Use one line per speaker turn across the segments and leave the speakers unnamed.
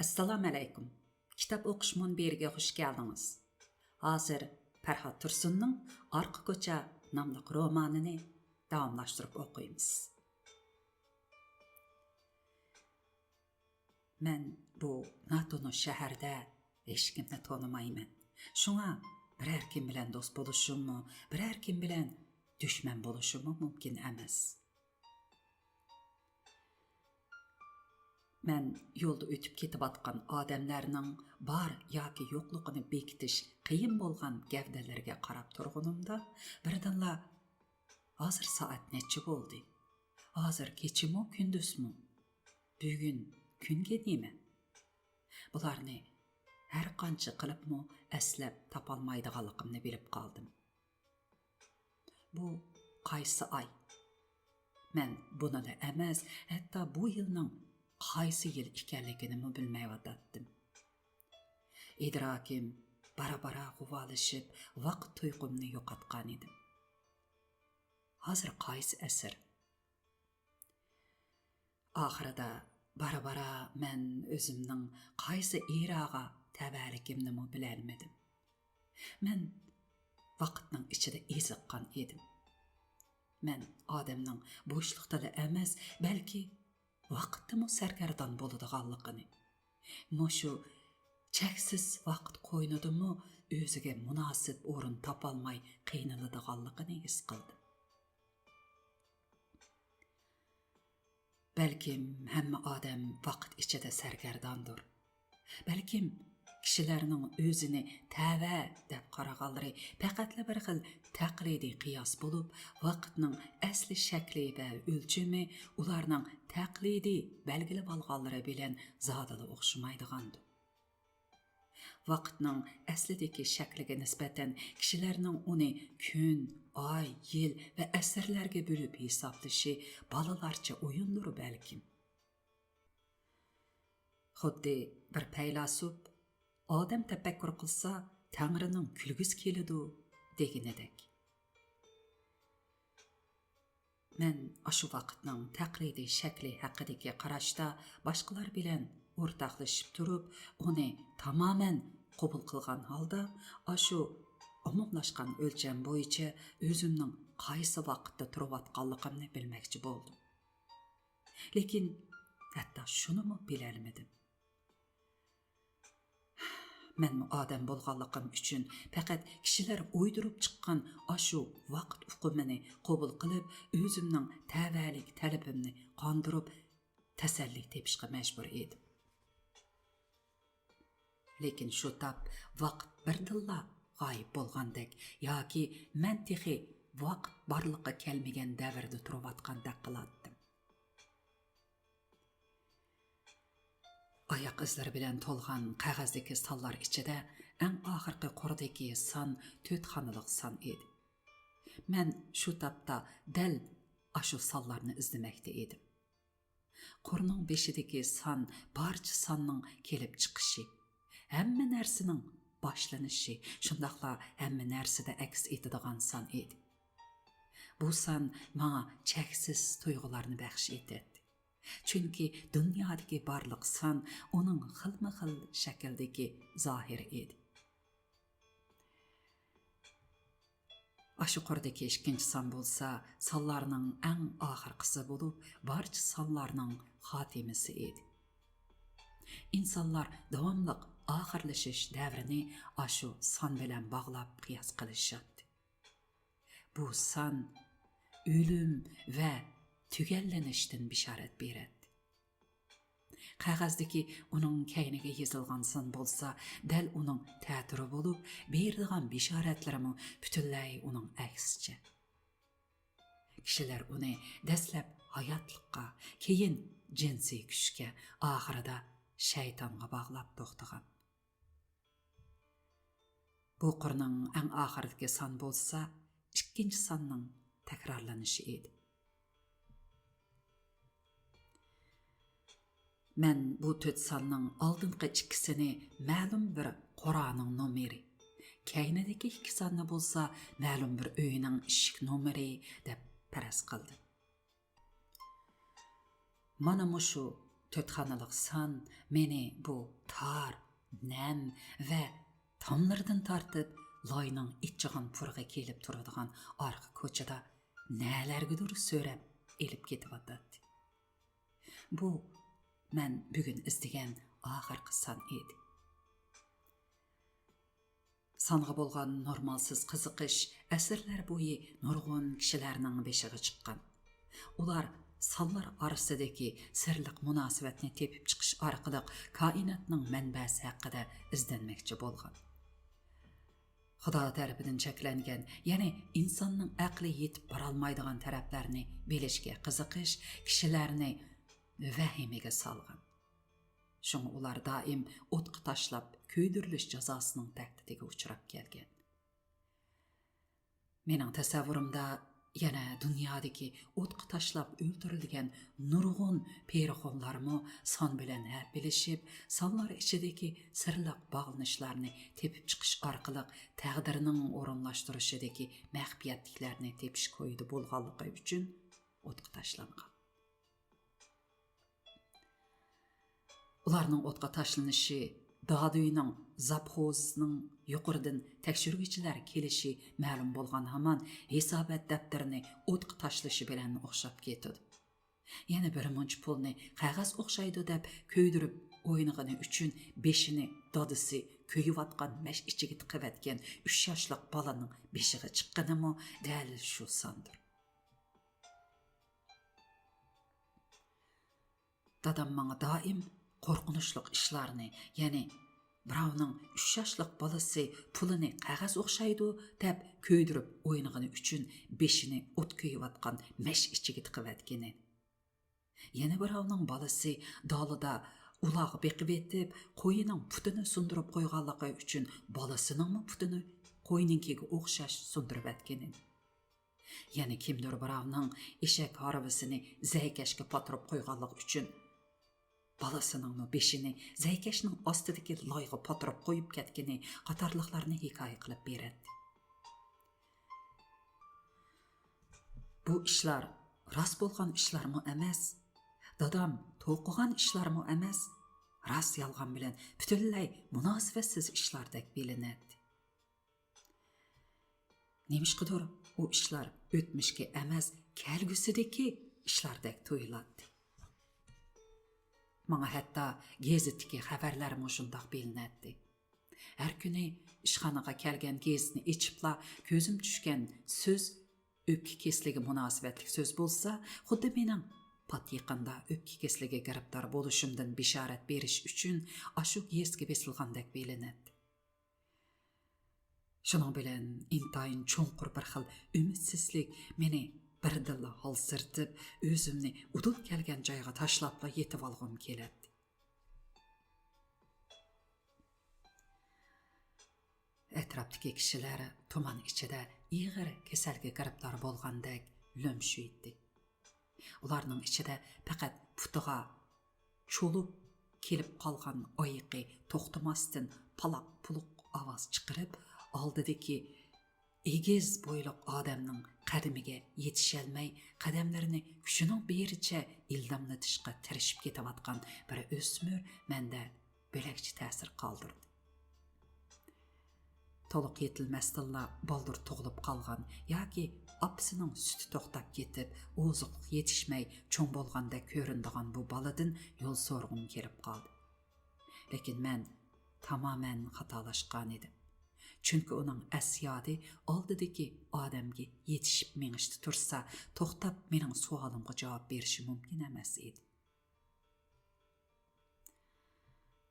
Assalamu alaykum. Kitap o'qish munbiriga xush keldingiz. Hozir Farhod Tursunning Arqa ko'cha nomli romanini davomlashtirib o'qiymiz. Men bu natonish shaharda hech kimni tonimayman. Shunga biror kim bilan do'st bo'lishimmi, biror kim bilan dushman bo'lishim mumkin emas. Men yo'lda o'tib ketib atgan odamlarning bor yoki yo'qligini bekitish qiyin bo'lgan gavdalarga qarab turganimda birdanla hozir soat necha bo'ldi? Hozir kechimi, kunduzmi? Bugun kunga nima? Bularni har qancha qilibmi aslab topolmaydiganligimni bilib qoldim. Bu qaysi oy? Men buni da emas, hatto bu yilning qaysi yil ekanligini bilmayotdim. Idrokim bara-bara g'uvolishib, vaqt tuyg'umni yo'qotgan edim. Hozir qaysi asr? Oxirida bara-bara men o'zimning qaysi eraga tabaligimni bilolmadim. Men vaqtning ichida eziqqan edim. Men odamning bo'shliqda emas, balki vaqtdimi sargardon bo'ladiganligini, mushu cheksiz vaqt qo'ynidimi o'ziga munosib o'rin topolmay qiynaladiganligini his qildim. Balkim hamma odam vaqt ichida sargardondir. Balkim kishilarning o'zini tava deb qaraganlari faqatla bir xil taqlidiy qiyos bo'lib, vaqtning asli shakli va o'lchami ularning taqlidiy belgilab olganlari bilan zodila o'xshamaydigandir. Vaqtning aslidagi shakliga nisbatan kishilarning uni kun, oy, yil va asrlarga bo'lib hisoblashi bolalarcha o'yindir balkim. Xuddi bir faylasuf odam tafakkur qilsa, Tangrining kulgisi keladi deganidek. Men shu vaqtning taqlidiy shakli haqidagi qarashda boshqalar bilan o'rtoqlashib turib, uni tamoman qabul qilgan holda, shu umumlashgan o'lcham bo'yicha o'zimning qaysi vaqtda turayotganligimni bilmoqchi bo'ldim. Lekin hatto shuni bilolmadim. Men odam bo'lganligim uchun faqat kishilar o'ydirib chiqqan shu vaqt uqumini qabul qilib, o'zimning tavallik talabimni qondirib, tasalli tepishga majbur edim. Lekin shu tap vaqt birdilla g'oyib bo'lgandek yoki men texi vaqt borliqqa kelmagan davrda turayotgandek qilardim. Oyoq izlari bilan to'lgan qog'ozdagi sonlar ichida eng oxirgi qordagi son 4 xonaliq son edi. Men shu tapda dal shu sonlarni izlamoqda edim. Qo'rning beshidagi son barcha sonning kelib chiqishi, hamma narsaning boshlanishi, shundaqla hamma narsada aks etadigan son edi. Bu son menga cheksiz tuyg'ularni baxsh etdi. Chunki dunyodagi barliq son uning xilma-xil shakldagi zohiri edi. Shu qordagi ikkinchi son bo'lsa, sonlarning eng oxirgisi bo'lib, barcha sonlarning xotimasi edi. İnsanlar davomliq oxirlashish davrini shu son bilan bog'lab qiyos qilishadi. Bu son o'lim va tugallanishdan bishorat beradi. Qog'ozdagi uning kayniga yozilgan son bo'lsa, dal uning ta'tiri bo'lib, beradigan bishoratlarimi butunlay uning aksicha. Kishilar uni dastlab hayotlikqa, keyin jinsiy kuchga, oxirida shaytonga bog'lab to'xtagan. Bu qurning eng oxirdagi son bo'lsa, ikkinchi sonning takrorlanishi edi. Men bu 4 sonning oldingi ikkisini ma'lum bir Qur'onning nomeri, kaynidagi 2 sonni bo'lsa, ma'lum bir uyning eshik nomeri deb faraz qildim. Mana shu Tötxanalıq san meni bu tar, nəm və tamlardan tartıb layның iççiğan purğa kelib turadigan arqa ko'chada nələrgidir söyrəb elib ketib atadi. Bu mən bugün izdigan axırqı san edi. Sanğa bolğan normalsız qiziqish əsrlər boyu nurg'un kishilarning beshiga chiqqan. Ular sanlar orasidagi sirliq munosabatni tepib chiqish orqali koinotning manbasi haqida izlanmoqchi bo'lgan. Xudo tarafidan cheklangan, ya'ni insonning aqli yetib borolmaydigan taraflarni bilishga qiziqish kishilarni vahimaga solgan. Şunu ular daim o'tqa tashlab kuydirilish jazosining tahdidiga uchrab kelgan. Mening tasavvurimda yana dunyodagi o'tqa tashlab o'ldirilgan nurg'un perixonlarmi son bilan bilishib, sonlar ichidagi sirliq bog'lanishlarni tepib chiqish orqali taqdirining o'rinlashtirishidagi maxfiyatliklarni tepish ko'ydi bo'lganligi uchun o'tqa tashlangan. Ularning o'tqa tashlanishi Dağduyning zapxozning yuqoridan tekshiruvchilar kelishi ma'lum bo'lgan hamon hisobot daftarini o'tqa tashlashi bilan o'xshab ketdi. Yana bir munch pulni qog'oz o'xshaydi deb ko'ydirib o'ynagani uchun beshini dodisi ko'yiyotgan mash ichiga tiqavatgan 3 yoshlik bolaning beshiga chiqqanimi dal shu sondir. Dadam menga doim qo'rqinchli ishlarni, ya'ni birovning 3 yoshlik bolasi pulini qog'oz o'xshaydi deb ko'ydirib o'ynagani uchun beshini o't ko'yiyotgan mash ichiga tiqavatgani. Yana birovning bolasi dalida uloq beqib etib, qo'yining putini sundirib qo'yganligi uchun bolasining putini qo'yninkiga o'xshash sundirib atgani. Yana kimdir birovning eshak harvisini zaykashga patirib qo'yganligi uchun balasının beşini zaykashning ostidagi loyga patirib qo'yib ketgani qatorliqlarni hikoya qilib beradi. Bu ishlar rost bo'lgan ishlarmi emas, dadam to'qigan ishlarmi emas, rost yolg'on bilan butunlay munosabatsiz ishlardek bilinadi. Nemishqidir u ishlar o'tmishga emas, kelgusidagi ishlardek tuyuladi. Mana hatta gazetdagi xabarlarmi shundoq bilinadi. Har kuni ishxonaga kelgan gazetni ichibla ko'zim tushgan so'z o'pka kesligi munosabatli so'z bo'lsa, xuddi mening pat yaqinda o'pka kesligiga giribdor bo'lishimdan bishorat berish uchun ashu gazetga besilgandek bilinadi. Shuning bilan intayin cho'nqur bir xil umidsizlik meni birdilla halsirtib, o'zimni udul kelgan joyga tashlabla yetib olg'im keladi. Atrofdagi kishilar tuman ichida ig'ir kasalga giribdor bo'lgandek lo'mshuydi. Ularning ichida faqat putiga cho'lib kelib qolgan oyiqi to'xtamasdan palaq-puluq ovoz chiqarib, oldidagi egiz bo'yliq odamning qadamiga yetisholmay, qadamlarini kuchining bericha ildamlatishga tirishib ketayotgan bir o'smir menda bo'lakchi ta'sir qoldirdi. To'liq yetilmasdilla baldur tug'ilib qolgan yoki opasining suti to'xtab ketib, oziq yetishmay cho'ng bo'lganda ko'rindigan bu boladan yo'l so'rg'im kelib qoldi. Lekin men tamoman xatolashgan edim. Chunki uning asyodi oldidagi odamga yetishib mengishda tursa, to'xtab mening savolimga javob berishi mumkin emas edi.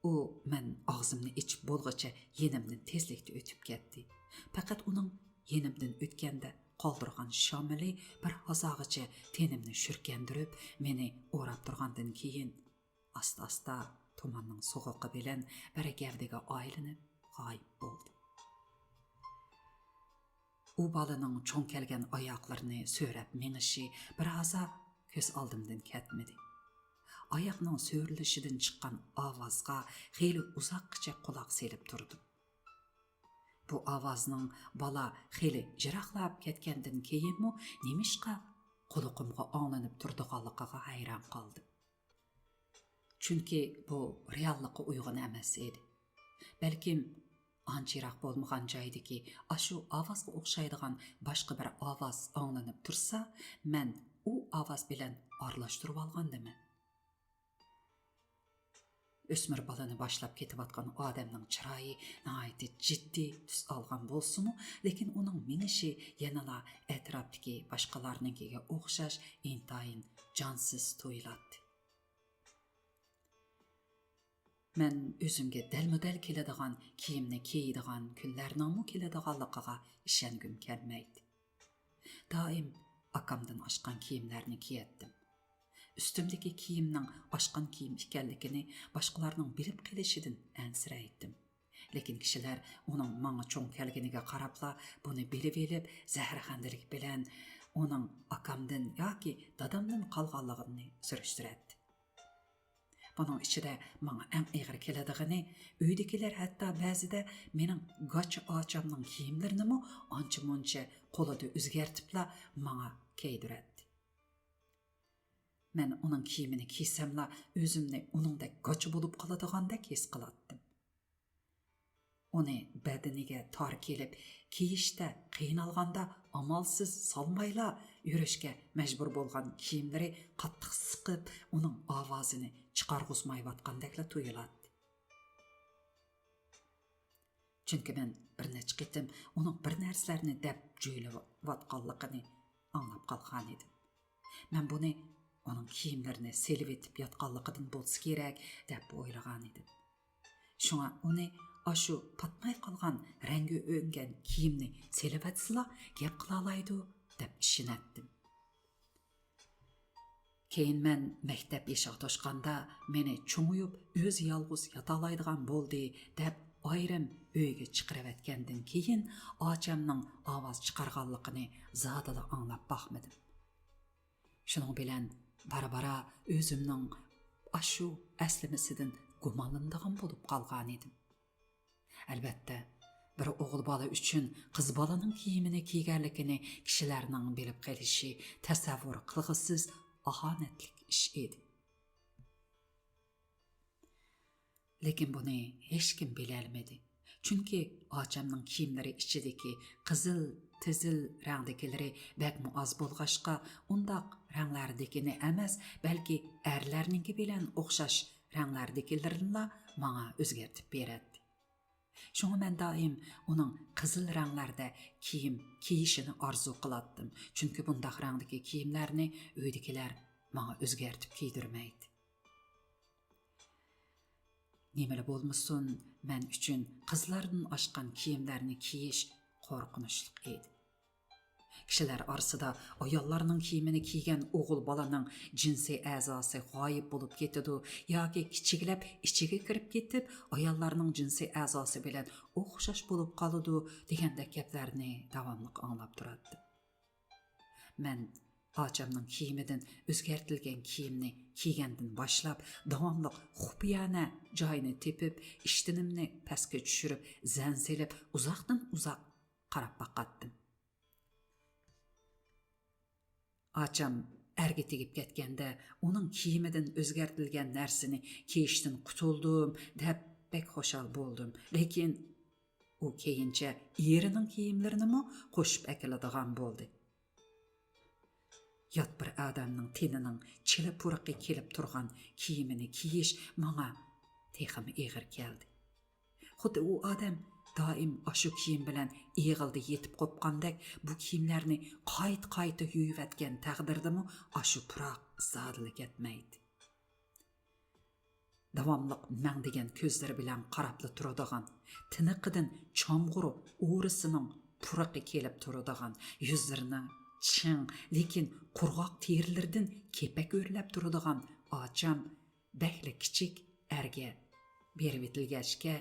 U men og'zimni ichib bo'lg'icha yenimdan tezlikda o'tib ketdi. Faqat uning yenimdan o'tganda qoldirgan shamili bir hozog'icha tenimni shurkandirib, meni o'rab turgandan keyin asta-asta tumanning so'g'iqi bilan bir gavdaga aylanib g'oyib bo'ldi. U bolaning cho'ng kelgan oyoqlarini so'rab menishi bir haza ko'z oldimdan ketmadi. Oyoqning so'rilishidan chiqqan ovozga xeyli uzoqcha quloq selib turdim. Bu ovozning bola xeyli jiroqlab ketgandan keyinmi nemishqa quloqimga anglanib turdiganligiga hayron qoldim. Chunki bu reallikqa uyg'un emas edi. Balkim ancharoq bo'lmagan joydagi ashu ovozga o'xshaydigan boshqa bir ovoz anglanib tursa, men u ovoz bilan aralashtirib olgandimi? O'smir balani boshlab ketayotgan odamning chiroyi nihoyatda jiddiy tus olgan bo'lsa-mu, lekin uning minishi yanala atrofdagi boshqalarnikiga o'xshash intayin jonsiz tuyuladi. Men o'zimga dalmudal keladigan kiyimni kiyadigan kunlarning keladiganligiga ishongim kelmaydi. Doim akamdan oshgan kiyimlarni kiyatdim. Üstümdeki kiyimning oshgan kiyim ekanligini boshqalarning bilib kelishidan ansiraydim. Lekin kishilar uning menga cho'ng kelganiga qarabla buni bilib elib, zaharxandalik bilan uning akamdan yoki dadamdan qolganligini surishtiradi. Bunun ichida menga eng og'ir keladigini, uydagilar hatto ba'zida mening gacha ochamning kiyimlarini ancha-muncha qo'lida o'zgartibla menga kiydiradi. Men uning kiyimini kiysamla o'zimni uningdek gacha bo'lib qoladigandek his qilardim. Uni badaniga tor kelib, kiyishda qiynalganda amalsiz salmayla yurishga majbur bo'lgan kiyimlari qattiq siqib, uning ovozini chiqarg'izmayotgandekla tuyuladi. Chunki men bir necha qitim uning bir narsalarni deb jo'ylayotganligini anglab qolgan edim. Men buni onun kiyimlerini selib etib yatqanligidan bo'lsa kerak deb o'ylagan edim. Shunga uni ashu patmay qolgan rangi o'ngan kiyimni selib atsila gap qila olaydi deb ishonatdim. Keyin men maktab eshig'i toshganda meni cho'nguyib o'z yolg'iz yota oladigan bo'ldi deb ayrim uyga chiqaravatgandan keyin ochamning ovoz chiqarganligini zodila anglab boqmadim. Shuning bilan bara-bara o'zimning ashu aslimisidan gumonlanadigan bo'lib qolgan edim. Albatta, bir o'g'il bola uchun qiz bolaning kiyimini kiyganligini kishilarning bilib qolishi tasavvur qilg'isiz ahonatlik ish edi. Lekin buni hech kim bilolmadi. Chunki ochamning kiyimlari ichidagi qizil, tizil rangdagilari bakmu oz bo'lg'ashqa, undaq ranglardagini emas, balki erlarninki bilan o'xshash ranglardagilarini menga o'zgartib beradi. Shunga men doim uning qizil ranglarda kiyim kiyishini orzu qilardim. Chunki bundaq rangdagi kiyimlarni uydagilar menga o'zgartib kiydirmaydi. Nemeli bo'lmasin, men uchun qizlardan oshgan kiyimlarni kiyish qo'rqinchli edi. Kishilar orasida ayollarning kiyimini kiygan o'g'il bolaning jinsiy a'zosi g'oyib bo'lib ketadi yoki kichiklab ichiga kirib ketib, ayollarning jinsiy a'zosi bilan o'xshash bo'lib qoladi degandek gaplarni davomli anglab turardi. Men ochamning kiyimidan o'zgartirilgan kiyimni kiygandan boshlab davomli xufiyona joyini tepib, ishtinimni pastga tushirib, zanzilib, uzoqdan uzoq qarab boqatdim. Ocham erga tegib ketganda uning kiyimidan o'zgartirilgan narsani kiyishdan qutuldim deb bek xo'shal bo'ldim. Lekin u keyincha erining kiyimlarini qo'shib akiladigan bo'ldi. Yot bir odamning tenining chili puraqi kelib turgan kiyimini kiyish menga texim ig'ir keldi. Xuddi u odam doim ashu kiyim bilan yig'ildi yetib qopqandek bu kiyimlarni qayta yuyivatgan taqdirdami ashu puroq zodili ketmaydi. Davomliq men degan ko'zlari bilan qarabli turadigan, tiniqidan chomg'uru o'risining puraqi kelib turadigan, yuzlarini ching, lekin qurg'oq terilardan kepak o'rlab turadigan ocham bakli kichik erga berib etilgachga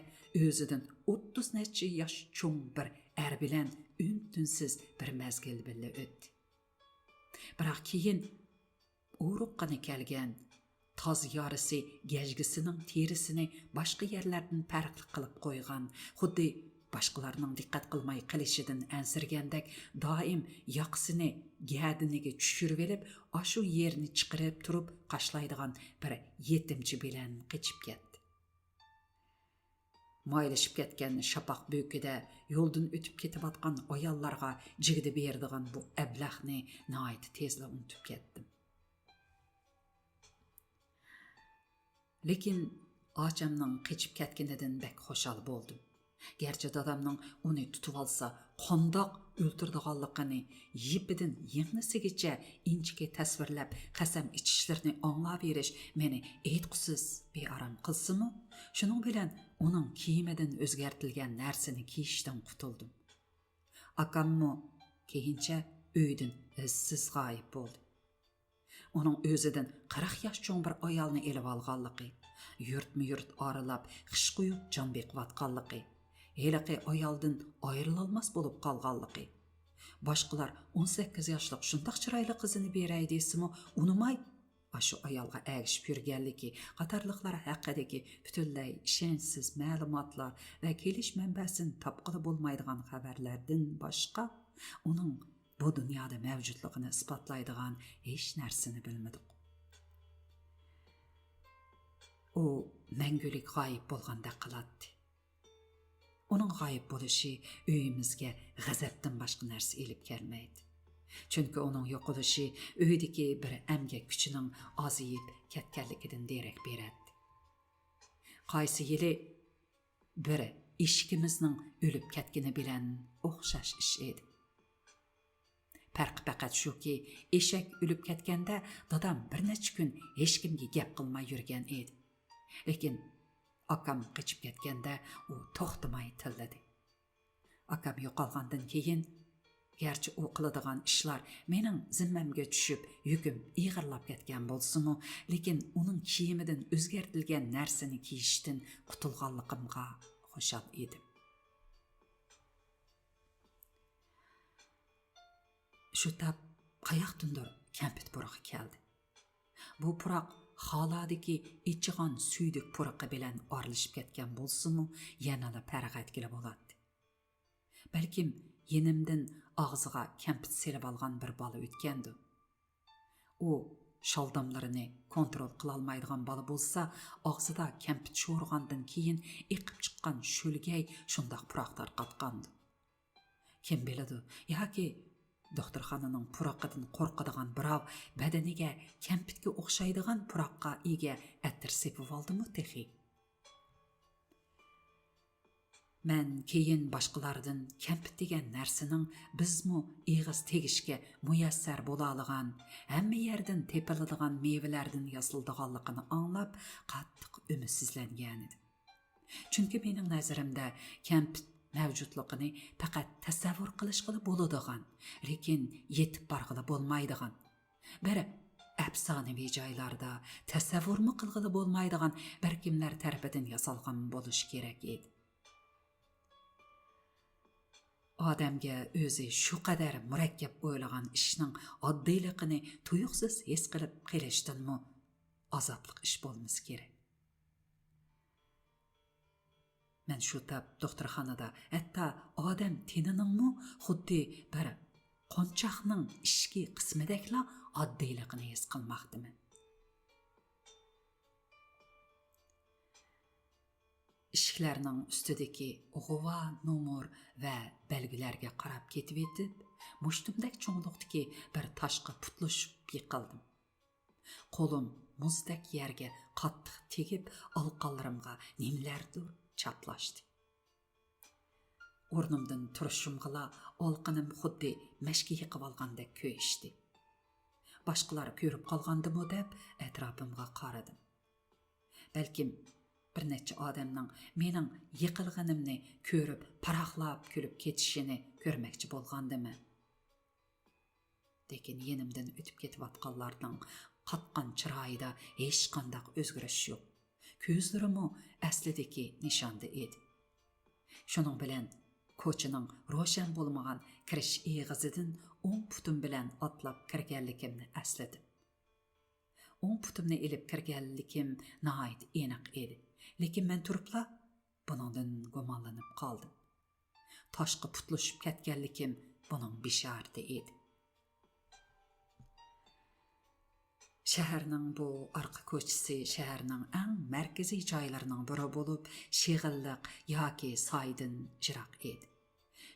o'zidan 30 necha yosh cho'ng bir er bilan untinsiz bir mazgil birga o'tdi. Biroq keyin o'ruqqani kelgan toz yorisi gajgisining terisini boshqa yerlardan farqli qilib qo'ygan, xuddi boshqalarning diqqat qilmay qilishidan ansirgandek doim yoqsini gadiniga tushirib olib, ashu yerni chiqarib turib qashlaydigan bir yetimchi bilan qochib ketdi. Maylashib ketgan shapaq bo'kida yo'ldan o'tib ketayotgan ayollarga jigdi beradigan bu ablahni nihoyat tezla unutib ketdim. Lekin achamning qochib ketganidan bak xo'shal bo'ldim. Gerçi dadamning uni tutib olsa, qandoq o'ltirdiganligini yipidan yengisigacha inchike tasvirlab qasam ichishlarini anglab berish meni aytqusiz bearam qilsimi, shuning bilan uning kiyimidan o'zgartilgan narsani kiyishdan qutuldim. Akammo keyincha uydan izsiz g'oyib bo'ldi. Uning o'zidan 40 yosh cho'ng bir ayolni elib olganligi, yurt oralab xish qo'yib jon beqiyotganligi, heliqi ayoldan ayrilolmas bo'lib qolganligi. Boshqalar 18 yoshlik shundoq chiroyli qizini beray desimi, unimay ashu ayolga agishib yurganligi, qatorliqlar haqidagi butunlay ishonchsiz ma'lumotlar va kelish manbasini topqili bo'lmaydigan xabarlardan boshqa uning bu dunyoda mavjudligini isbotlaydigan hech narsani bilmadik. U mangulik g'oyib bo'lgandek qiladi. Uning g'oyib bo'lishi uyimizga g'azabdan boshqa narsa elib kelmaydi. Chunki uning yo'qolishi uydagi bir amgak kuchining ozayib ketganligidan derak beradi. Qaysi yili biri eshigimizning o'lib ketgani bilan o'xshash ish edi. Farqi faqat shuki, eshak o'lib ketganda dadam bir necha kun hech kimga gap qilmay yurgan edi. Lekin akam qochib ketganda u to'xtamay tilladi. Akam yo'qolgandan keyin garchi u qiladigan ishlar mening zimmamga tushib, yukim ig'irlab ketgan bo'lsa-mu, lekin uning kiyimidan o'zgartilgan narsani kiyishdan qutulganligimga xushal edim. Shu tab qayoqdandir kampit puraqi keldi. Bu puraq xoladagi ichigan suydik puraqi bilan orlishib ketgan bo'lsa-mu, yanada parag'atgili bo'ladi. Balkim yenimdan og'ziga kampit selib olgan bir bola o'tgandi. U sholdamlarini kontrol qila olmaydigan bola bo'lsa, og'zida kampit sho'rgandan keyin iqib chiqqan sho'lgay shundoq puraq tarqatgandi. Kim biladi, yoki doktorxonaning puraqidan qo'rqadigan birov badaniga kampitga o'xshaydigan puraqqa ega atir sepib oldimi texi? Men keyin boshqalardan kampit degan narsaning bizmi ig'iz tegishga muyassar bo'la olgan, hamma yerdan tepiladigan mevalardan yasaldiganligini anglab, qattiq umidsizlangan edim. Chunki mening nazarimda kampit mavjudligini faqat tasavvur qilishga bo'ladigan, lekin yetib borg'ili bo'lmaydigan, bir afsonaviy joylarda tasavvurmi qilg'ili bo'lmaydigan bir kimlar tarafidan yasalgan bo'lishi kerak edi. Odamga o'zi shu qadar murakkab o'ylagan ishning oddiyligini tuyuqsiz his qilib qilishdanmi azobli ish bo'lmasa kerak. Men shu tab doktorxonada hatto odam teniningmi xuddi bir qonchoqning ishki qismidagla oddiyligini his qilmoqdiman. Ishiklarning ustidagi g'uva, numur va belgilarga qarab ketib etib, mushtumdak cho'ngliqdagi bir toshga putlashib yiqildim. Qo'lim muzdek yerga qattiq tegib, olqonlarimga nimalardir chaplashdi. O'rnimdan turishimg'ila olqinim xuddi mashga yiqib olgandek ko'yishdi. Boshqalar ko'rib qolgandimi deb atrofimga qaradim. Balkim bir necha odamning mening yiqilganimni ko'rib, paraqlab kulib ketishini ko'rmoqchi bo'lgandimi? Lekin yenimdan o'tib ketayotganlarning qatqan chiroyida hech qanday o'zgarish yo'q. Ko'zlarimi aslidagi nishonda edi. Shuning bilan ko'chaning ro'shan bo'lmagan kirish eg'izidan 10 putim bilan otlab kirganligimni esladim. 10 putimni elib kirganligim nihoyat aniq edi. Lekin men turibla buningdan gumonlanib qoldim. taşqa putlaşıp ketganlikim bunun bisharati edi. Şəhərinin bu arqa koçisi şəhərinin ən mərkəzi joylarının biri bo'lib, şeğillik yoki soydan jiroq edi.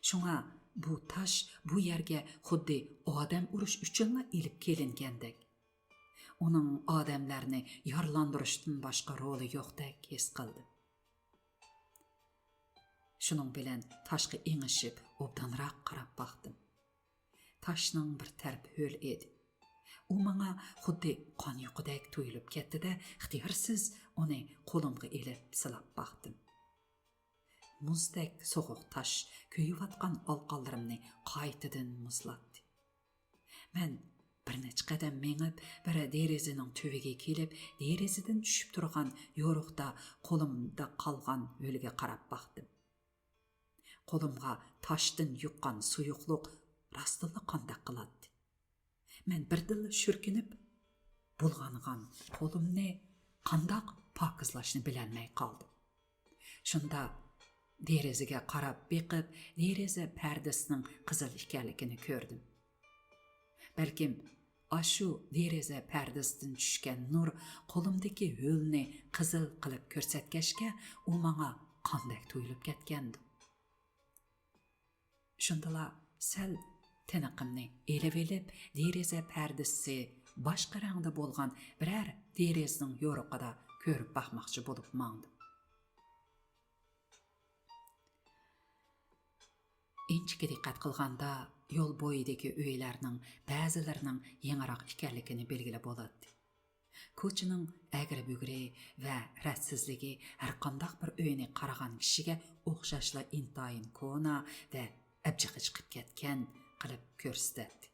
Şuna bu taş bu yerga xuddi odam urish uchunla ilib kelingandek. Uning odamlarni yorlantirishdan boshqa roli yo'qdek his qildim. Shuning bilan toshga engishib, obdanroq qarab baqdim. Toshning bir tarafi ho'l edi. U menga xuddi qon yuqidek tuyulib ketdi-da, ixtiyorsiz uni qo'limga elib silab baqdim. Muzdek soğuq taş köyüvatqan alqanlarımni qaytadan muzlatdı. Men bir necha qadam mengib, biri derazaning tubiga kelib, derazadan tushib turgan yo'riqda qo'limda qolgan o'lga qarab baqdim. Qo'limga toshdan yuqqan suyuqliq rostilla qandaq qiladi. Men birdilla shurkinib, bulg'angan qo'limni qandaq pokizlashni bilolmay qoldim. Shunda derazaga qarab beqib, deraza pardasining qizil ekanligini ko'rdim. Balkim ashu deraza pardasidan tushgan nur qo'limdagi ho'lni qizil qilib ko'rsatgachga, u menga qanday tuyulib ketgandi. Shundala sal tiniqimni elib deraza pardasi boshqa rangda bo'lgan biror derazaning yo'riqida ko'rib baqmoqchi bo'lib mangdim. Inchga diqqat qilganda yo'l bo'yidagi uylarning ba'zilarining yangiroq ekanligini belgilab bo'ladi. Ko'chaning agri-bugri va ratsizligi har qanday bir uyni qaragan kishiga o'xshashla intayin ko'na va abjig'i chiqib ketgan qilib ko'rsatadi.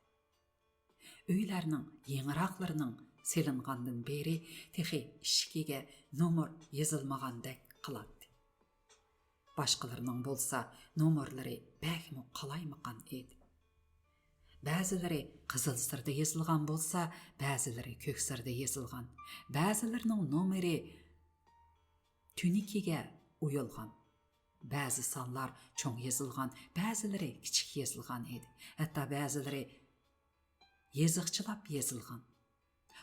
Uylarning yangiroqlarining selingandan beri texi ishikiga nomer yozilmagandek qiladi. Başqalarının bolsa nomerlari bəkmi qalaymaqan edi. Ba'zilari qizil sirda yozilgan bolsa, ba'zilari ko'k sirda yozilgan. Ba'zilarining nomeri tunikiga uyulgan. Ba'zi sonlar cho'ng yozilgan, ba'zilari kichik yozilgan edi. Hatto ba'zilari yeziqchilab yozilgan.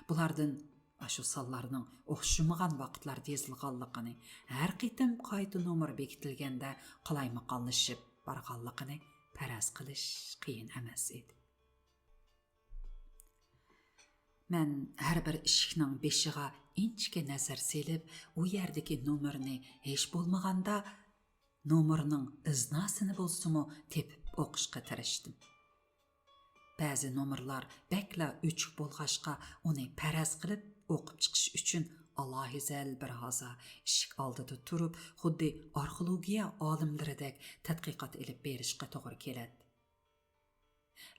Bulardan shu sonlarning o'xshamagan vaqtlarda yozilganligini, har qitim qayta nomer bekitilganda qalaymaqanlashib borganligini faraz qilish qiyin emas edi. Men har bir eshikning beshiga inchga nazar selib, u yerdagi nomerni hech bo'lmaganda nomerning iznasini bo'lsa-mu tepib o'qishga tirishdim. Ba'zi nomerlar bakla o'chiq bo'lg'ashqa uni faraz qilib o'qib chiqish uchun alohizal bir haza eshik oldida turib, xuddi arxeologiya olimlaridek tadqiqot ilib berishga to'g'ri keladi.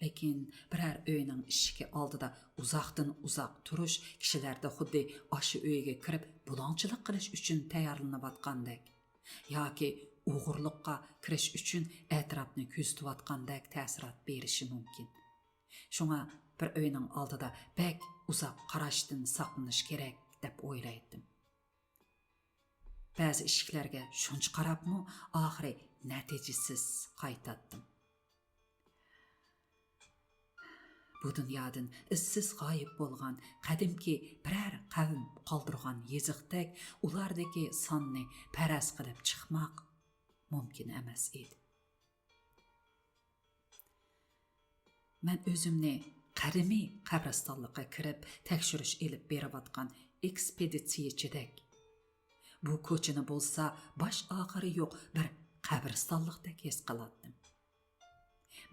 Lekin biror uyning eshigi oldida uzoqdan uzoq turish kishilarda xuddi oshi uyga kirib bulonchilik qilish uchun tayyorlanayotgandek yoki o'g'irlikqa kirish uchun atrofni kuzatayotgandek ta'sirot berishi mumkin. Shunga bir uyning oldida bek uzoq qarashdan saqlanish kerak deb o'ylaydim. Ba'zi eshiklarga shuncha qarabmi, oxiri natijasiz qaytatdim. Bu dunyodan izsiz g'oyib bo'lgan qadimki biror qavm qoldirgan yeziqdek ulardagi sonni faraz qilib chiqmoq mumkin emas edi. Men o'zimni qadimiy qabristonlikqa kirib tekshirish elib berayotgan ekspeditsiyachidak. Bu ko'chani bo'lsa bosh oxiri yo'q bir qabristonlikdek his qilardim.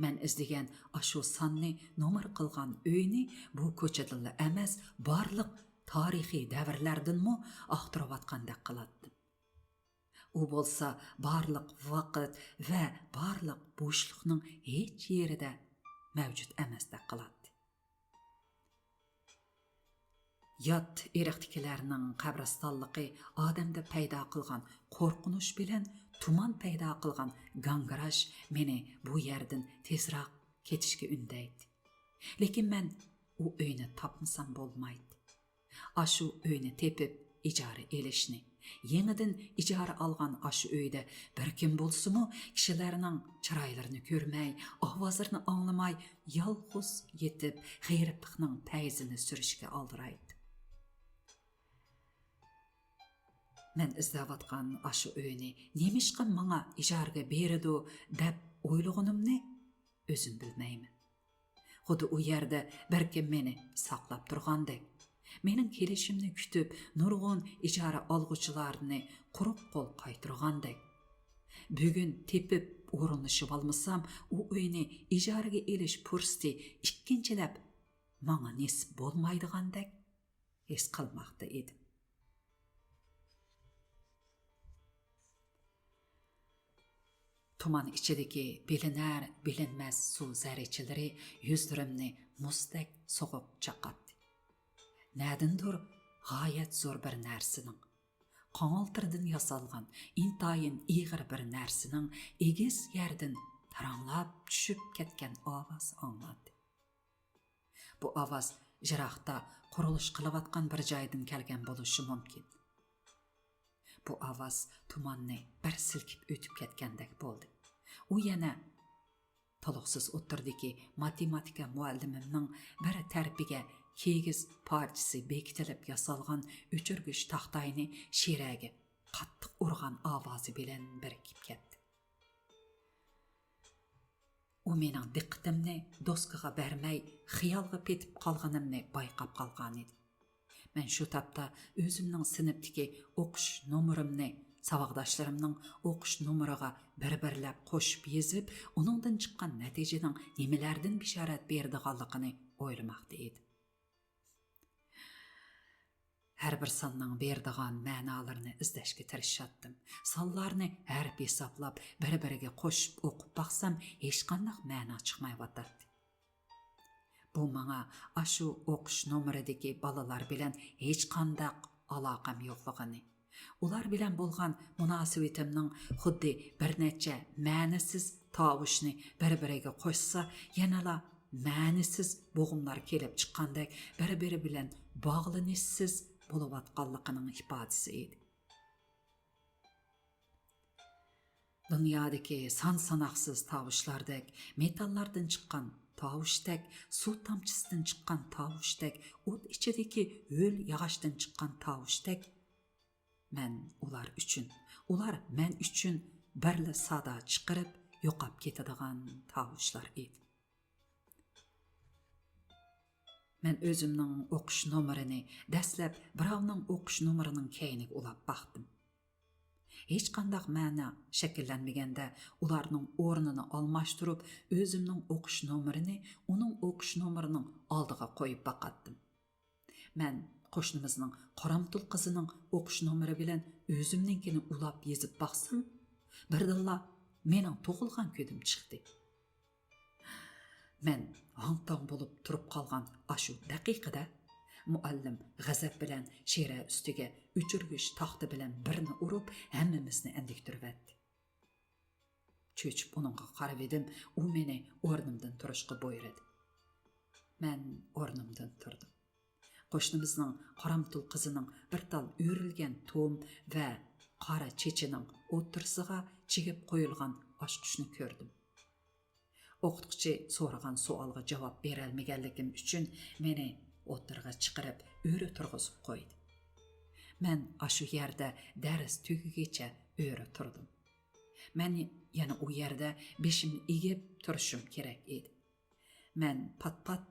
Men izlagan ashu sonni nomer qilgan uyni bu ko'chadilla emas, barliq tarixiy davrlardanmi axtirayotgandek qilardim. U bo'lsa barliq vaqt va barliq bo'shliqning hech yerida mavjud emasdek qiladi. Yot eriqtikilarning qabristonligi odamda paydo qilgan qo'rqinish bilan tuman paydo qilgan gangirash meni bu yerdan tezroq ketishga undaydi. Lekin men u uyni topmasam bo'lmaydi. Ashu uyni tepib ijara elishni Yenidən icara alğan aşı öydə bir kim bolsunmu kişilərinin çıraylarını görməy, avazlarını anlamay, yalğız yetib g'eyriplikning payzini sürüşkə aldıraydı. Mən izləvatqan aşı öyni nemişqə mana ijarga beridu deb oylığınımni özüm bilməymi. Xudu o yerdə bir kim meni saqlab turğandek. Mening kelishimni kutib, nurg'un ijara olg'uchilarni quruq qo'l qaytirgandek. Bugun tepib o'rinlashib olmasam, u uyni ijaraga elish fursati ikkinchilab menga nasib bo'lmaydigandek his qilmoqda edim. Tuman ichidagi bilinar, bilinmas suv zarrachilari yuzlarimni muzdek so'g'ib chaqatdi. Nədindir g'oyat zo'r bir narsaning, qonaltirdan yasalgan, intayin ig'ir bir narsaning egiz yerdan taranglab tushib ketgan ovoz anglandi. Bu ovoz jiroqda qurilish qilayotgan bir joydan kelgan bo'lishi mumkin. Bu ovoz tumanni bir silkib o'tib ketgandek bo'ldi. U yana toliqsiz o'tirdiki matematika muallimimning bir tarbiga kegiz parçası bekitilib yasalgan öçürgüç taxtayını şirəgi qattiq urğan avazı bilen birikib ketdi. O mening diqqatimni doskaga bermay, xiyolga petib qolganimni bayqab qolgan edi. Men shu tapda o'zimning sinfdagi o'qish nomerimni savaqdoshlarimning o'qish nomeriga bir-birlab qo'shib yezib, uningdan chiqqan natijaning nimalardan bishorat berdiganligini o'ylamoqda edim. Her bir sanның berdiğan ma'nolarini izlashga tirishdim. Sonlarni harf hisoblab, bir-biriga qo'shib o'qib baqsam, hech qanday ma'no chiqmayotdi. Bu menga ashu o'qish nomeridagi balalar bilan hech qanday aloqam yo'qligini, ular bilan bo'lgan munosabatimning xuddi bir necha ma'nisiz tovushni bir-biriga qo'shsa, yanala ma'nisiz bo'g'imlar kelib chiqqandek bir-biri bilan bog'lanishsiz bo'layotganligining ifodasi edi. Dunyodagi son-sanoqsiz tovushlardek, metallardan chiqqan tovushdek, suv tomchisidan chiqqan tovushdek, o't ichidagi ho'l yog'ochdan chiqqan tovushdek, men ular men uchun birli sado chiqarib yo'qab ketadigan tovushlar edi. Men özümning o'qish nomerini dastlab birovning o'qish nomerining keyiniga ulab baqdim. Hech qanday ma'no shakllanmaganda ularning o'rnini almashtirib, o'zimning o'qish nomerini uning o'qish nomerining oldiga qo'yib baqatdim. Men qo'shnimizning Qoramtul qizining o'qish nomeri bilan o'zimninkini ulab yezib baqsam, birdilla mening tug'ilgan kunim chiqdi. Men hang-tong bo'lib turib qolgan ashu daqiqada muallim g'azab bilan shira ustiga o'chirgich taxti bilan birini urib, hammamizni andiktiribdi. Cho'chib uningga qarab edim, u meni o'rnimdan turishga buyurdi. Men o'rnimdan turdim. Qo'shnimizning Qoramtul qizining bir tal o'rilgan to'm va qora chechining o'tirsiga chigib qo'yilgan oshqushni ko'rdim. O'qituvchi so'ragan savolga javob berolmaganligim uchun meni o'tirg'a chiqarib, o'ri turg'izib qo'ydi. Men ashu yerda dars tugigacha o'ri turdim. Men yana u yerda beshimni egib turishim kerak edi. Men pat-pat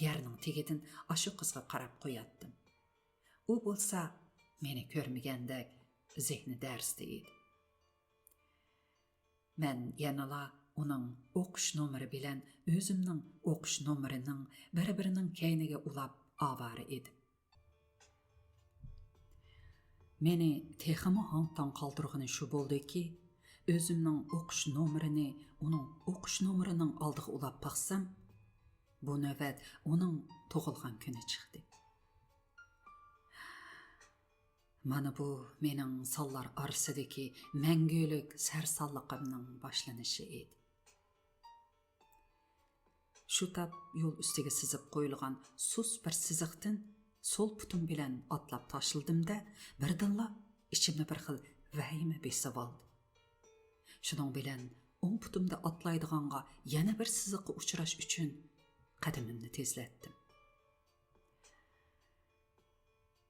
yerning tegidan ashu qizga qarab qo'yatdim. U bo'lsa meni ko'rmagandek zehni darsda edi. Men yanala uning o'qish nomeri bilan o'zimning o'qish nomerining bir-birining keyniga ulab avara edi. Meni texmi hang-tong qoldirgani shu bo'ldiki, o'zimning o'qish nomerini uning o'qish nomerining oldiga ulab baqsam, bu navbat uning tug'ilgan kuni chiqdi. Mana bu mening sonlar orasidagi mangulik sarsalliqimning boshlanishi edi. Shu tap yo'l ustiga sizib qo'yilgan sus bir siziqdan sol putum bilan otlab tashildimda, birdinla İçimni bir xil vahima besib oldi. Shuning bilan o'ng putimda otlaydiganga yana bir siziqqa uchrash uchun qadamimni tezlatdim.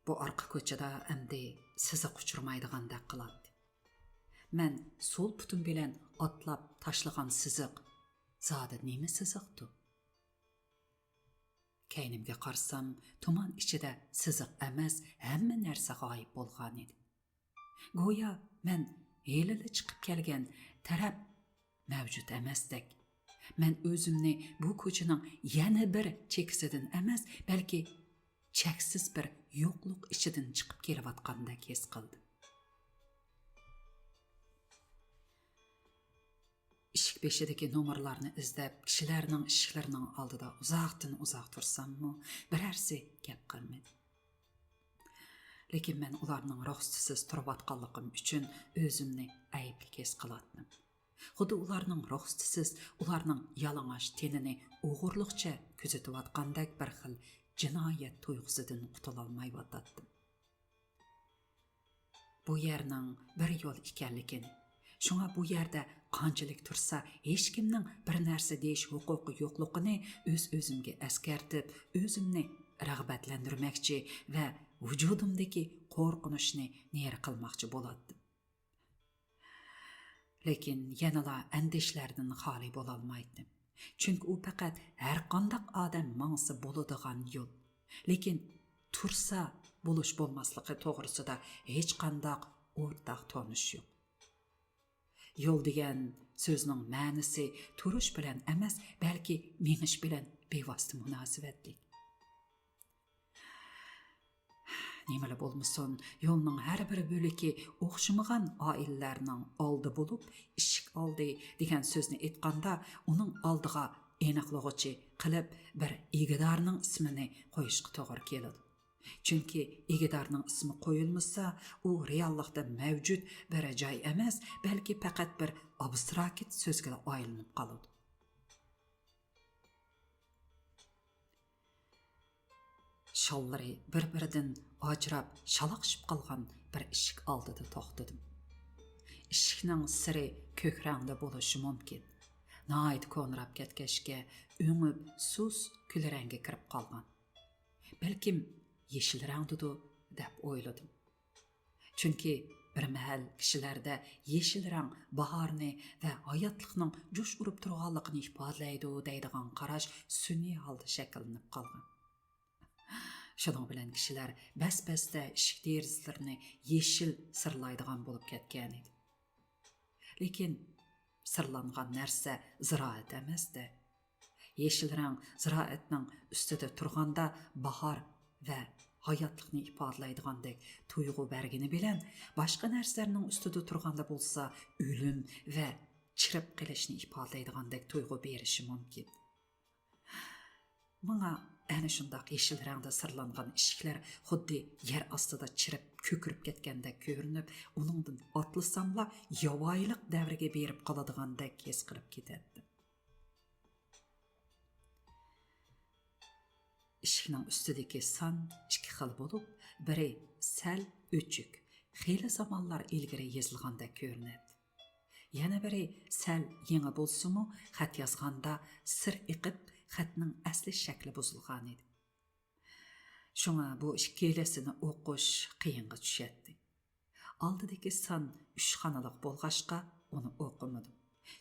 Bu orqa ko'chada endi siziq uchirmaydigandek qiladi. Men sol putim bilan otlab tashlagan siziq zodi nima siziqdi? Keynimga qarsam, tuman ichida siziq emas, hamma narsa g'oyib bo'lgan edi. Go'yo men helili chiqib kelgan taraf mavjud emasdek. Men o'zimni bu ko'chaning yana bir cheksidan emas, balki cheksiz bir yo'qlik ichidan chiqib kelayotgandek his qildim. Ishik beshidagi nomerlarni izlab, kishilarning ishiklarining oldida uzoq tursammi, birarsi gap qilmadi. Lekin men ularning ruxsatisiz turayotganligim uchun o'zimni aybli his qilatdim. Xuddi ularning ruxsatisiz, ularning yalang'och tenini o'g'irliqcha kuzatayotgandek bir xil jinoyat tuyg'usidan qutulolmayotdim. Bu yerning bir yo'l ekanligini, shunga bu yerda qanchalik tursa hech kimning bir narsa deyish huquqi yo'qligini o'zimga askartib, o'zimni rag'batlantirmoqchi va vujudimdagi qo'rqinishni neri qilmoqchi bo'lardim. Lekin yanala andishlardan xoli bo'lolmaydim. Chunki u faqat har qanday odam mangsa bo'ladigan yo'l. Lekin tursa bo'lish bo'lmasligi to'g'risida hech qanday o'rtaq tonish yo'q. Yo'l degan so'zning ma'nosi turish bilan emas, balki mengish bilan bevosita munosabatli. Nimala bo'lmasin, yo'lning har bir bo'ligi o'xshamagan oilalarning oldi bo'lib, ishik oldi degan so'zni aytganda, uning oldiga aniqlovchi qilib bir egidorning ismini qo'yishga to'g'ri keladi. Chunki egidorning ismi qo'yilmasa, u reallikda mavjud bir joy emas, balki faqat bir abstrakt so'zga aylanib qoladi. Şallari bir-biridan ajrab, shalaqshib qolgan bir ishik oldida to'xtadim. Ishikning siri ko'k rangda bo'lishi mumkin. Nayt ko'nrab ketgachga o'ngib sus kul rangga kirib qolgan. Balkim yeşil rangdidir deb o'yladim. Chunki bir mahal kishilarda yeşil rang bahorni va hayotlikning jo'sh urib turganligini ifodalaydi deydigan qarash sun'iy holda shakllanib qolgan. Şunun bilan kishilar bas-basda ishik derazalarini yeşil sirlaydigan bo'lib ketgan edi. Lekin sirlangan narsa ziroat emasdi. Yeşil rang ziroatning ustida turganda bahor va hayotlikni ifodalaydigandek tuyg'u bergini bilan boshqa narsalarning ustida turganda bo'lsa o'lim va chirib qilishni ifodalaydigandek tuyg'u berishi mumkin. Menga ana shundoq yeşil rangda sirlangan ishiklar xuddi yer ostida chirib ko'kirib ketgandek ko'rinib, uningdan otlasamla yovvoyilik davriga berib qoladigandek his qilib ketadi. Ishikning ustidagi son ikki xil bo'lib, biri sal o'chik, xeyli zamonlar ilgari yozilgandek ko'rinadi. Yana biri sal yangi bo'lsa-mu, xat yozganda sir iqib xatning asli shakli buzilgan edi. Shunga bu ikkilasini o'qish qiyinga tushadi. Oldidagi son 3 xonalik bo'lg'ashqa uni o'qimadim.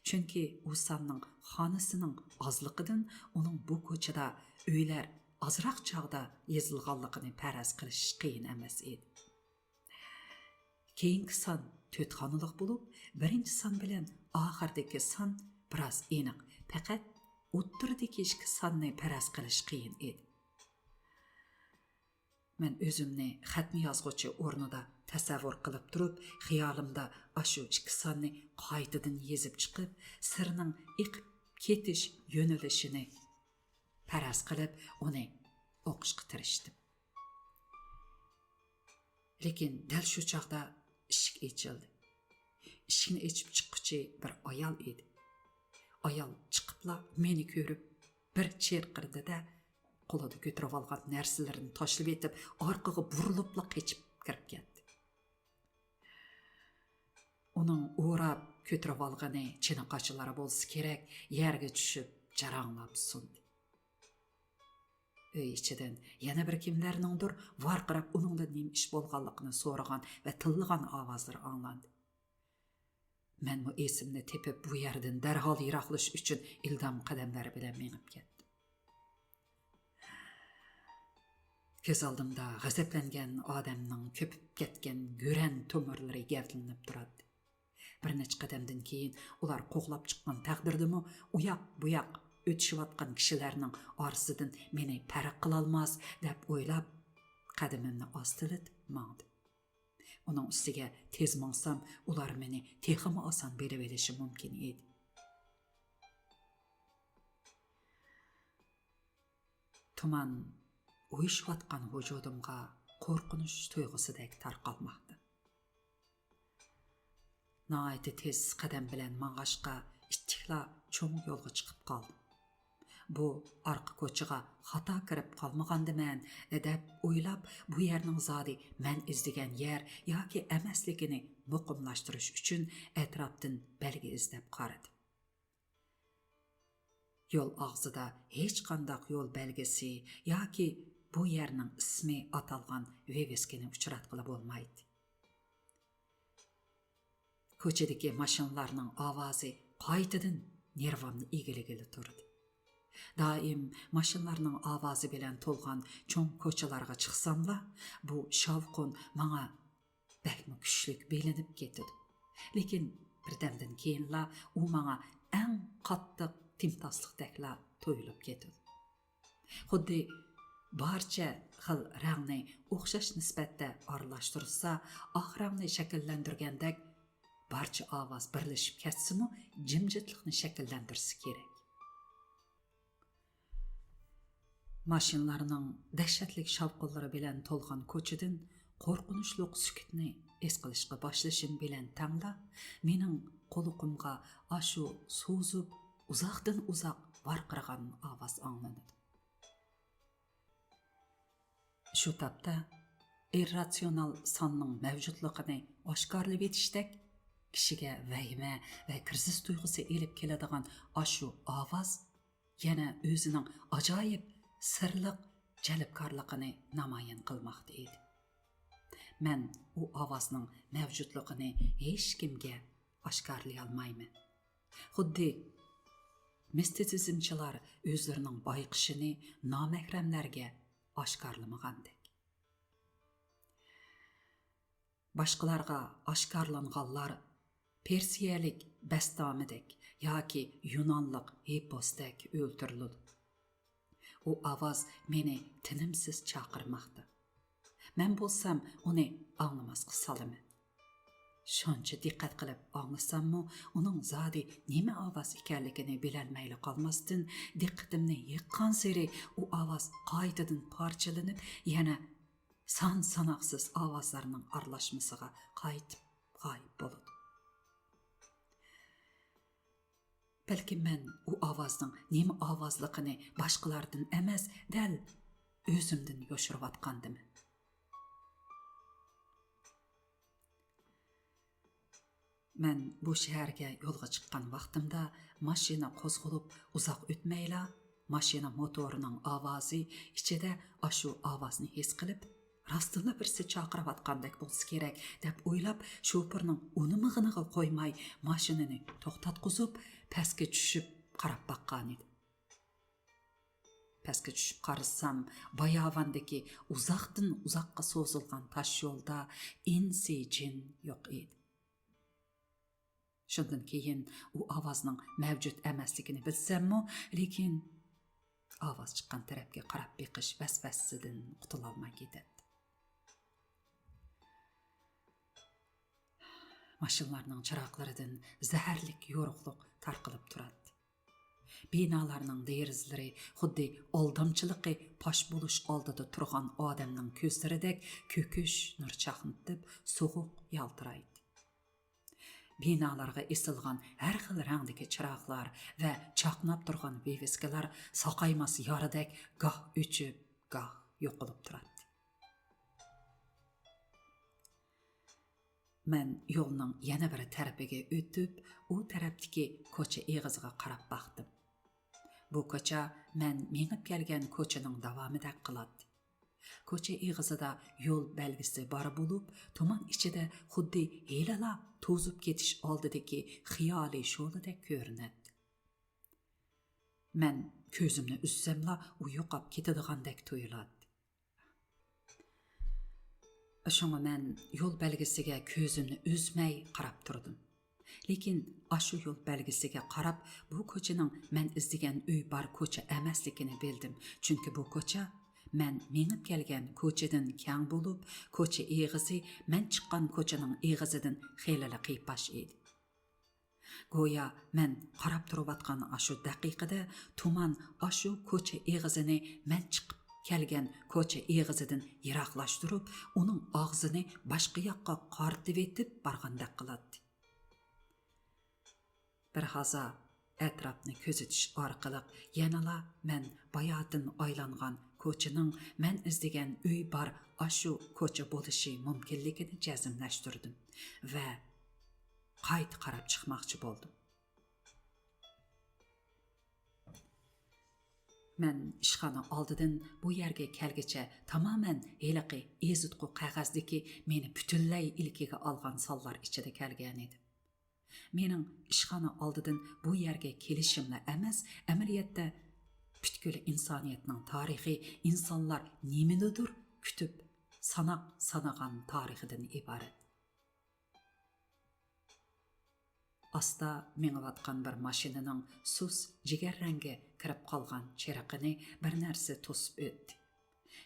Chunki u sonning xonasining ozliqidan uning bu ko'chada uylar azroq chog'da yozilganligini faraz qilish qiyin emas edi. Keyingi son 4 xonalik bo'lib, birinchi son bilan oxirdagi son biroz aniq, faqat o'ttirdagi ikki sonni faraz qilish qiyin edi. Men o'zimni xatni yozg'uchi o'rnida tasavvur qilib turib, xiyolimda ashu ikki sonni qaytadan yezib chiqib, sirning iqib ketish yo'nalishini faraz qilib, uni o'qishga tirishdim. Lekin dal shu chog'da ishik ochildi. Ishikni ochib chiqquchi bir ayol edi. Ayol chiqibla meni ko'rib, bir cherqirdi-da, qo'lida ko'tarib olgan narsalarini tashlab etib, orqaga burilibla qechib kirib ketdi. Uning o'rab ko'tirib olgani chiniqachilari bo'lsa kerak, yerga tushib jaranglab sundi. Öy ichidan yana bir kimlarningdir varqirab uningda nima ish bo'lganligini so'ragan va tilligan ovozlar anglandi. Men bu esimni tepib bu yerdan darhol yiroqlash uchun ildam qadamlar bilan menib ketdim. Ko'z oldimda g'azablangan odamning ko'pib ketgan go'ran tomirlari gavdlanib turadi. Bir necha qadamdan keyin ular qo'g'lab chiqqan taqdirdimi, u yoq bu yoq o'tishayotgan kishilarning orasidan meni farq qilolmas deb o'ylab qadamimni ostilib mangdim. Uning ustiga tez mangsam, ular meni texmi oson berib olishi mumkin edi. Tuman uyushayotgan vujudimga qo'rqinish tuyg'usidek tarqalmoqda. Nihoyat tez qadam bilan mang'ashqa ikkilar cho'ng yo'lga chiqib qoldim. Bu arqa ko'chaga xato kirib qolmagandiman deb o'ylab, bu yerning zodi men izlagan yer yoki emasligini muqimlashtirish uchun atrofdan belgi izlab qaradim. Yo'l og'zida hech qanday yo'l belgisi yoki bu yerning ismi atalgan viveskani uchratqili bo'lmaydi. Ko'chadagi mashinalarning ovozi qaytadan nervamni egiligili turdi. Daim mashinalarning ovozi bilan to'lgan cho'ng ko'chalarga chiqsamla, bu shavqun menga bakmi kuchlik belinib ketdi. Lekin birdamdan keyinla u menga eng qattiq timtaslikdakla to'yilib ketdi. Xuddi barcha xil rangni o'xshash nisbatda aralashtirsa, oq rangni shakllantirgandek barcha ovoz birlashib ketsa-mu, jimjitlikni shakllantirsa kerak. Mashinalarning dahshatli shavqinlari bilan to'lgan ko'chadan qo'rqinchli sukutni es qilishga boshlashim bilan tangla mening qo'liqimga ashu so'zib uzoqdan uzoq varqiragan ovoz anglandi. Shu topda irratsional sonning mavjudligini oshkorlab etishdek kishiga vahima va kirsiz tuyg'usi elib keladigan ashu ovoz yana o'zining ajoyib sirliq jalbkorligini namoyon qilmoqda edi. Men u ovozning mavjudligini hech kimga oshkorlay olmayman. Xuddi mistitsizmchilar o'zlarining bayqishini nomahramlarga oshkorlamagandek. Boshqalarga oshkorlanganlar persiyalik bastomidek yoki yunonlik hipposdek o'ltirildi. U ovoz meni tinimsiz chaqirmoqda. Men bo'lsam uni anglamasga solaman. Shuncha diqqat qilib anglasammi, uning zodi nima ovoz ekanligini bilolmayli qolmasdan, diqqatimni yiqqan sari u ovoz qaytadan parchalanib, yana son-sanoqsiz ovozlarning aralashmasiga qaytib g'oyib bo'ldi. Balki men u ovozning nima ovozligini boshqalardan emas, dal o'zimdan yoshirayotgandim. Men bu shaharga yo'lga chiqqan vaqtimda mashina qo'zg'alib uzoq o'tmayla, mashina motorining ovozi ichida ashu ovozni his qilib, rostini birsi chaqirayotgandek bo'lsa kerak deb o'ylab, sho'pirning uni mig'iniga qo'ymay mashinani to'xtatqizib, pastga tushib qarab baqqan edi. Pastga tushib qarasam, bayovandagi uzoqdan uzoqqa so'zilgan tosh yo'lda insi jin yo'q edi. Shundan keyin u ovozning mavjud emasligini bilsammi, lekin ovoz chiqqan tarafga qarab beqish vasvasasidan qutulolmay ketadi. Mashinalarning chiroqlaridan zaharlik yorug'liq tarqalib turadi. Binolarning derazlari xuddi oldamchilikqa posh bo'lish oldida turgan odamning ko'zlaridek ko'kish nur chaqnatib, so'g'uq yaltiraydi. Binolarga esilgan har xil rangdagi chiroqlar va chaqnab turgan viveskalar soqaymas yoridek goh o'chib, goh yo'qolib turadi. Mən yolның yana bir tərəfiga ötüb, o tərəfdəki koça eğiziga qarab baxdım. Bu koça mən mengib gəlgən koçanın davamidək qılatdı. Koça eğizida yol belgisi bar bo'lib, tuman ichida xuddi helala to'zib ketish oldidagi xiyoliy sho'ladek ko'rinadi. Mən ko'zimni uzsamla u yo'qolib ketadigandek tuyuladi. Şoňa mən yol belgisiga ko'zimni uzmay qarab turdim. Lekin aşu yol belgisiga qarab bu koçaning mən izdigan uy bar koça emasligini bildim. Çünki bu koça mən mengib kelgan koçadan keng bo'lib, koça eğizi mən chiqqan koçaning eğizidan xeyli qiypash edi. Goya mən qarab turib atgan aşu daqiqada tuman aşu koça eğizini mən chiqib kelgan koça eğizidan yiroqlashtirib, uning og'zini boshqa yoqqa qartib etib bargandek qiladi. Bir haza etrafni közetiş orqali yanala mən bayatın aylangan koçaning mən izdigan uy bar aşu koça bo'lishi mumkinligini jazmlashtirdim va qayta qarab chiqmoqchi bo'ldim. Mən ishxona oldidan bu yerga kelgacha tamoman heliqi ezutqu qog'ozdagi meni butunlay ilkiga olgan sonlar ichida kelgan edim. Mening ishxona oldidan bu yerga kelishimla emas, amaliyotda butkul insoniyatning tarixi insonlar nimanidir kutib sanagan tarixidan iborat. Asta mengayotgan bir mashinaning sus jigar rangi kirib qolgan chiraqini bir narsa to'sib o'tdi.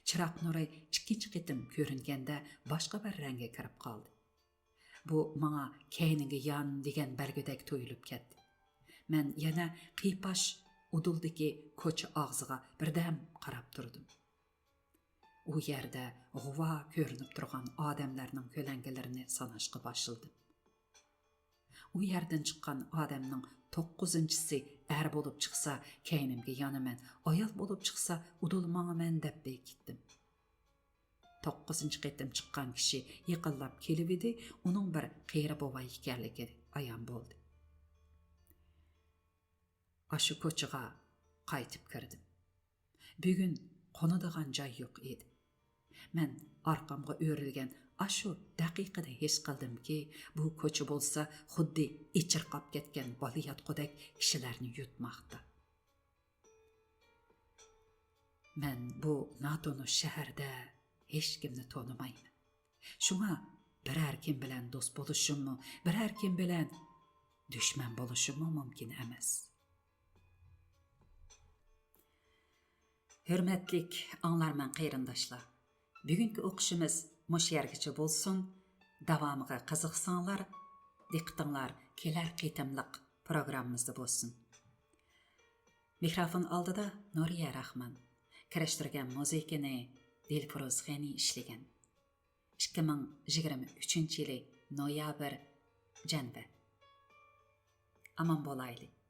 Chiroq nuri ikkinchi qitim ko'ringanda boshqa bir rangga kirib qoldi. Bu manga keyninga yan degan belgidek tuyulib ketdi. Men yana qiypash uduldagi ko'cha og'ziga birdam qarab turdim. U yerda g'uva ko'rinib turgan odamlarning ko'lankalarini sanashga boshladim. U yerdan chiqqan odamning 9-si er bo'lib chiqsa, keynimga yonaman, ayol bo'lib chiqsa, udulmangaman deb bekitdim. 9-chi qitim chiqqan kishi yiqilib kelib edi, uning bir qiyri bovay ekanligi ayon bo'ldi. Aşı ko'chaga qaytib kirdim. Bugun qonadigan joy yo'q edi. Men orqamga o'rilgan aşu daqiqada his qildimki, bu ko'cha bo'lsa xuddi ichirqab ketgan bola yotqudek kishilarni yutmoqda. Men bu notanish shaharda hech kimni tonimayman. Shunga biror kim bilan do'st bo'lishimmi, biror kim bilan dushman bo'lishimmi mumkin emas. Hürmetlik anglarman qayrindoshlar. Bugungi o'qishimiz mush yergacha bo'lsin. Davomiga qiziqsanglar, diqqatinglar kelar qitimliq programmamizda bo'lsin. Mikrofon oldida Nuriya Rahman. Kirishtirgan muzikani Dilfuroz G'ani ishlagan. 2023-yili noyabr janba. Aman bo'laylik.